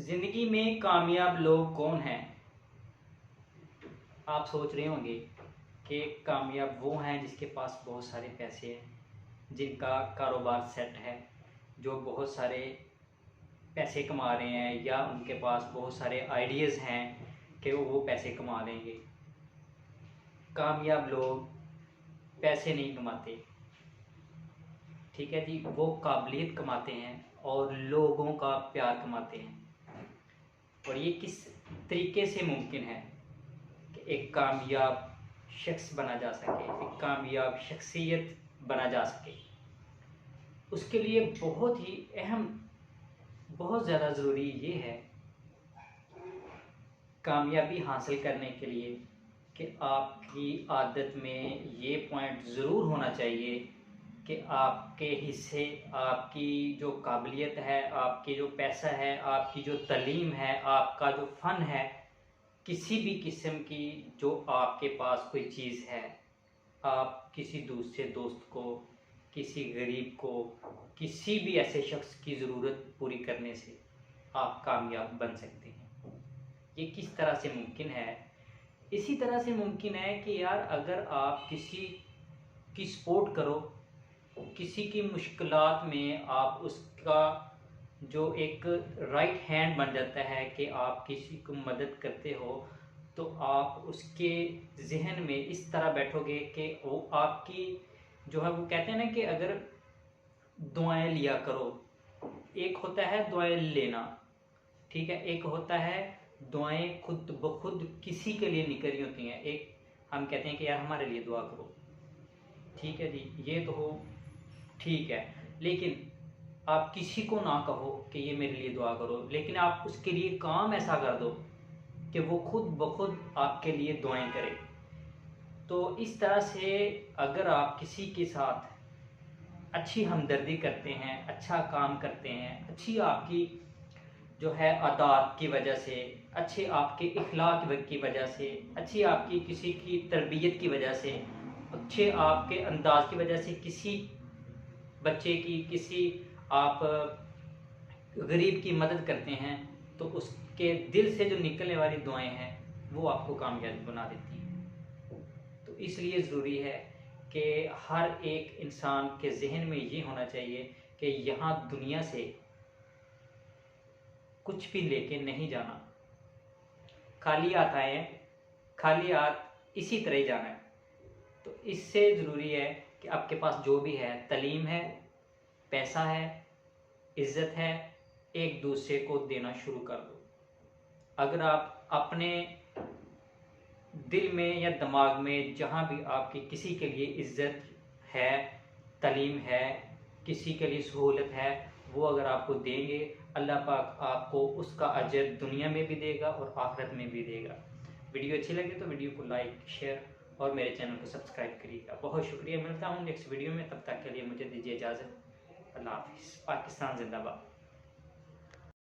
زندگی میں کامیاب لوگ کون ہیں؟ آپ سوچ رہے ہوں گے کہ کامیاب وہ ہیں جس کے پاس بہت سارے پیسے ہیں، جن کا کاروبار سیٹ ہے، جو بہت سارے پیسے کما رہے ہیں، یا ان کے پاس بہت سارے آئیڈیاز ہیں کہ وہ پیسے کما لیں گے۔ کامیاب لوگ پیسے نہیں کماتے، ٹھیک ہے جی، وہ قابلیت کماتے ہیں اور لوگوں کا پیار کماتے ہیں۔ اور یہ کس طریقے سے ممکن ہے کہ ایک کامیاب شخص بنا جا سکے، ایک کامیاب شخصیت بنا جا سکے؟ اس کے لیے بہت ہی اہم، بہت زیادہ ضروری یہ ہے کامیابی حاصل کرنے کے لیے کہ آپ کی عادت میں یہ پوائنٹ ضرور ہونا چاہیے کہ آپ کے حصے، آپ کی جو قابلیت ہے، آپ کی جو پیسہ ہے، آپ کی جو تعلیم ہے، آپ کا جو فن ہے، کسی بھی قسم کی جو آپ کے پاس کوئی چیز ہے، آپ کسی دوسرے دوست کو، کسی غریب کو، کسی بھی ایسے شخص کی ضرورت پوری کرنے سے آپ کامیاب بن سکتے ہیں۔ یہ کس طرح سے ممکن ہے؟ اسی طرح سے ممکن ہے کہ یار اگر آپ کسی کی سپورٹ کرو، کسی کی مشکلات میں آپ اس کا جو ایک رائٹ ہینڈ بن جاتا ہے کہ آپ کسی کو مدد کرتے ہو، تو آپ اس کے ذہن میں اس طرح بیٹھو گے کہ وہ آپ کی جو ہے، وہ کہتے ہیں نا کہ اگر دعائیں لیا کرو، ایک ہوتا ہے دعائیں لینا، ٹھیک ہے، ایک ہوتا ہے دعائیں خود بخود کسی کے لیے نکل رہی ہوتی ہیں۔ ایک ہم کہتے ہیں کہ یار ہمارے لیے دعا کرو، ٹھیک ہے جی، یہ تو ہو ٹھیک ہے، لیکن آپ کسی کو نہ کہو کہ یہ میرے لیے دعا کرو، لیکن آپ اس کے لیے کام ایسا کر دو کہ وہ خود بخود آپ کے لیے دعائیں کرے۔ تو اس طرح سے اگر آپ کسی کے ساتھ اچھی ہمدردی کرتے ہیں، اچھا کام کرتے ہیں، اچھی آپ کی جو ہے عادات کی وجہ سے، اچھے آپ کے اخلاق کی وجہ سے، اچھی آپ کی کسی کی تربیت کی وجہ سے، اچھے آپ کے انداز کی وجہ سے کسی بچے کی، کسی آپ غریب کی مدد کرتے ہیں، تو اس کے دل سے جو نکلنے والی دعائیں ہیں وہ آپ کو کامیاب بنا دیتی ہیں۔ تو اس لیے ضروری ہے کہ ہر ایک انسان کے ذہن میں یہ ہونا چاہیے کہ یہاں دنیا سے کچھ بھی لے کے نہیں جانا، خالی ہاتھ آئے ہیں، خالی ہاتھ اسی طرح ہی جانا ہے۔ تو اس سے ضروری ہے کہ آپ کے پاس جو بھی ہے، تعلیم ہے، پیسہ ہے، عزت ہے، ایک دوسرے کو دینا شروع کر دو۔ اگر آپ اپنے دل میں یا دماغ میں جہاں بھی آپ کی کسی کے لیے عزت ہے، تعلیم ہے، کسی کے لیے سہولت ہے، وہ اگر آپ کو دیں گے، اللہ پاک آپ کو اس کا اجر دنیا میں بھی دے گا اور آخرت میں بھی دے گا۔ ویڈیو اچھی لگے تو ویڈیو کو لائک، شیئر اور میرے چینل کو سبسکرائب کریے گا۔ بہت شکریہ، ملتا ہوں نیکسٹ ویڈیو میں، تب تک کے لیے مجھے دیجیے اجازت۔ اللہ حافظ۔ پاکستان زندہ باد۔